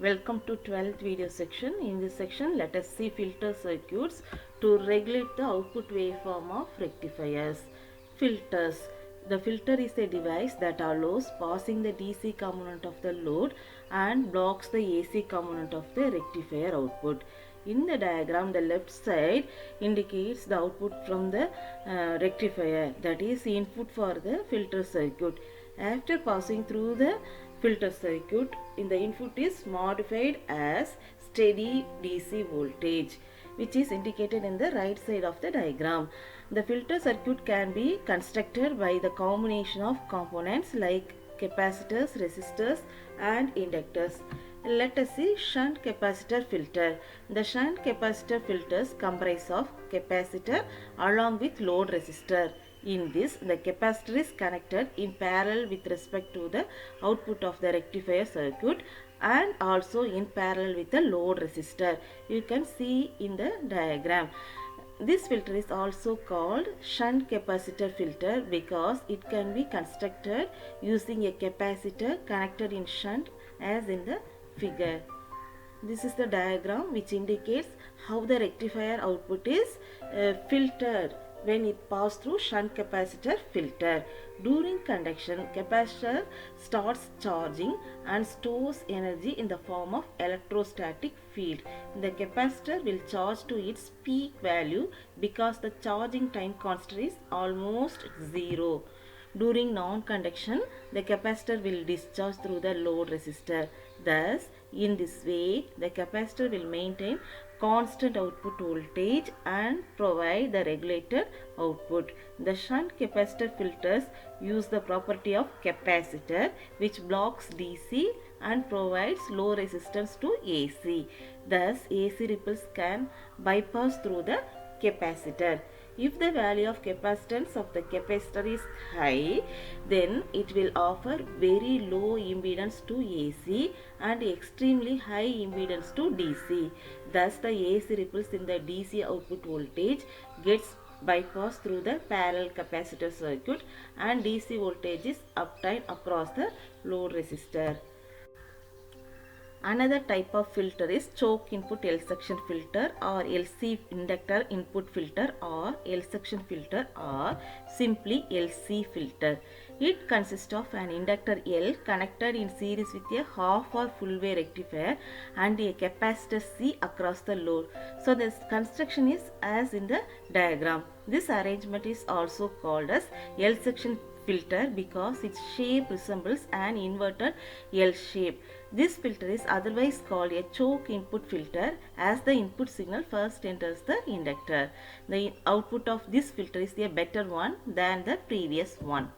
Welcome to 12th video section. In this section, let us see filter circuits to regulate the output waveform of rectifiers. Filters. The filter is a device that allows passing the DC component of the load and blocks the AC component of the rectifier output. In the diagram, the left side indicates the output from the rectifier, that is input for the filter circuit. After passing through the filter circuit, in the input is modified as steady DC voltage, which is indicated in the right side of the diagram. The filter circuit can be constructed by the combination of components like capacitors, resistors and inductors. Let us see shunt capacitor filter. The shunt capacitor filters comprise of capacitor along with load resistor. In this, the capacitor is connected in parallel with respect to the output of the rectifier circuit and also in parallel with the load resistor. You can see in the diagram. This filter is also called shunt capacitor filter because it can be constructed using a capacitor connected in shunt as in the figure. This is the diagram which indicates how the rectifier output is filtered when it passes through shunt capacitor filter. During conduction, capacitor starts charging and stores energy in the form of electrostatic field. The capacitor will charge to its peak value because the charging time constant is almost zero. During non-conduction, the capacitor will discharge through the load resistor. Thus, in this way, the capacitor will maintain constant output voltage and provide the regulated output. The shunt capacitor filters use the property of capacitor which blocks DC and provides low resistance to AC. Thus, AC ripples can bypass through the capacitor. If the value of capacitance of the capacitor is high, then it will offer very low impedance to AC and extremely high impedance to DC. Thus, the AC ripples in the DC output voltage gets bypassed through the parallel capacitor circuit and DC voltage is obtained across the load resistor. Another type of filter is choke input L section filter or LC inductor input filter or L section filter or simply LC filter. It consists of an inductor L connected in series with a half or full wave rectifier and a capacitor C across the load. So this construction is as in the diagram. This arrangement is also called as L section filter because its shape resembles an inverted L shape. This filter is otherwise called a choke input filter as the input signal first enters the inductor. The output of this filter is a better one than the previous one.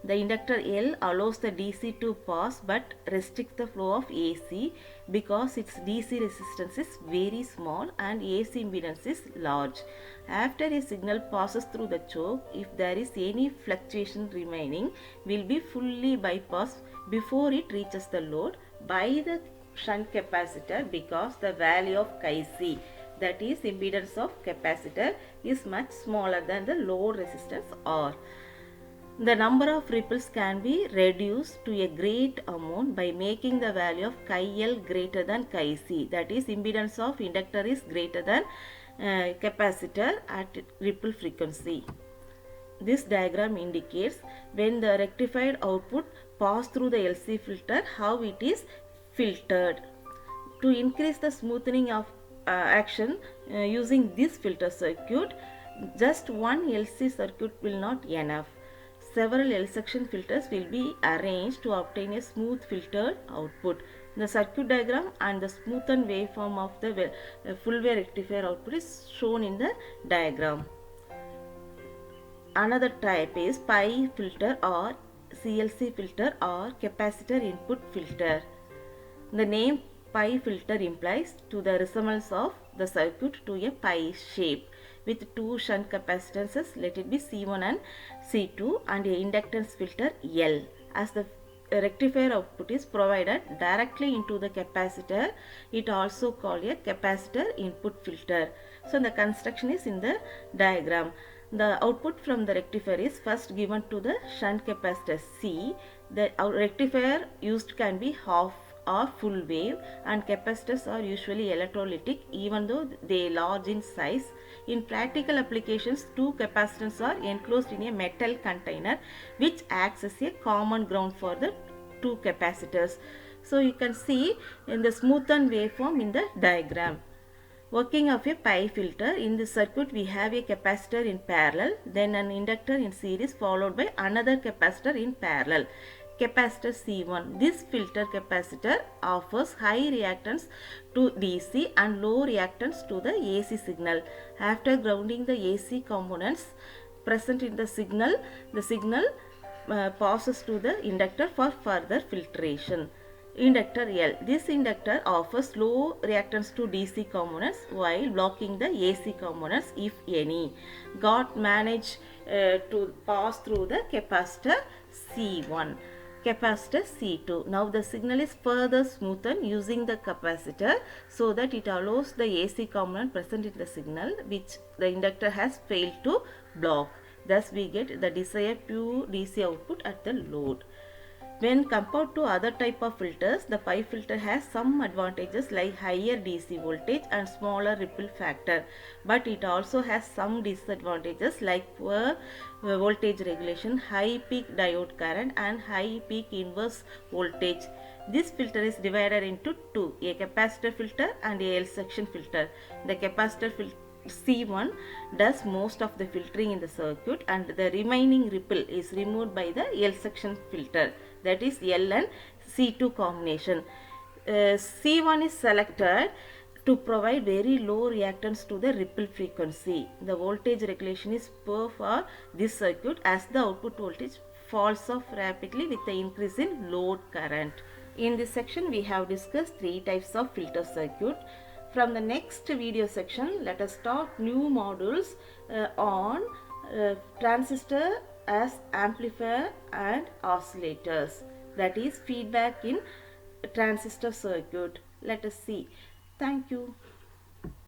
The inductor L allows the DC to pass but restricts the flow of AC because its DC resistance is very small and AC impedance is large. After a signal passes through the choke, if there is any fluctuation remaining, will be fully bypassed before it reaches the load by the shunt capacitor because the value of chi C, that is impedance of capacitor, is much smaller than the load resistance R. The number of ripples can be reduced to a great amount by making the value of chi L greater than chi C, that is impedance of inductor is greater than capacitor at ripple frequency. This diagram indicates when the rectified output passes through the LC filter how it is filtered. To increase the smoothing of action using this filter circuit, just one LC circuit will not enough. Several L section filters will be arranged to obtain a smooth filtered output. The circuit diagram and the smoothened waveform of the full wave rectifier output is shown in the diagram. Another type is pi filter or CLC filter or capacitor input filter. The name pi filter implies to the resemblance of the circuit to a pi shape with two shunt capacitances, let it be C1 and C2, and a inductance filter L. As the rectifier output is provided directly into the capacitor, it also called a capacitor input filter. So the construction is in the diagram. The output from the rectifier is first given to the shunt capacitor C. The rectifier used can be half are full wave, and capacitors are usually electrolytic even though they are large in size. In practical applications, two capacitors are enclosed in a metal container which acts as a common ground for the two capacitors. So you can see in the smoothened waveform in the diagram. Working of a pi filter. In this circuit we have a capacitor in parallel, then an inductor in series, followed by another capacitor in parallel. Capacitor C1. This filter capacitor offers high reactance to DC and low reactance to the AC signal. After grounding the AC components present in the signal passes to the inductor for further filtration. Inductor L. This inductor offers low reactance to DC components while blocking the AC components if any. Got managed to pass through the capacitor C1. Capacitor C2. Now the signal is further smoothened using the capacitor so that it allows the AC component present in the signal which the inductor has failed to block. Thus we get the desired pure DC output at the load. When compared to other type of filters, the pi filter has some advantages like higher DC voltage and smaller ripple factor, but it also has some disadvantages like poor voltage regulation, high peak diode current and high peak inverse voltage. This filter is divided into two, a capacitor filter and a L section filter. The capacitor filter C1 does most of the filtering in the circuit and the remaining ripple is removed by the L section filter, that is L and C2 combination. C1 is selected to provide very low reactance to the ripple frequency. The voltage regulation is poor for this circuit as the output voltage falls off rapidly with the increase in load current. In this section we have discussed three types of filter circuit. From the next video section, let us start new modules on transistor as amplifier and oscillators, that is feedback in transistor circuit. Let us see. Thank you.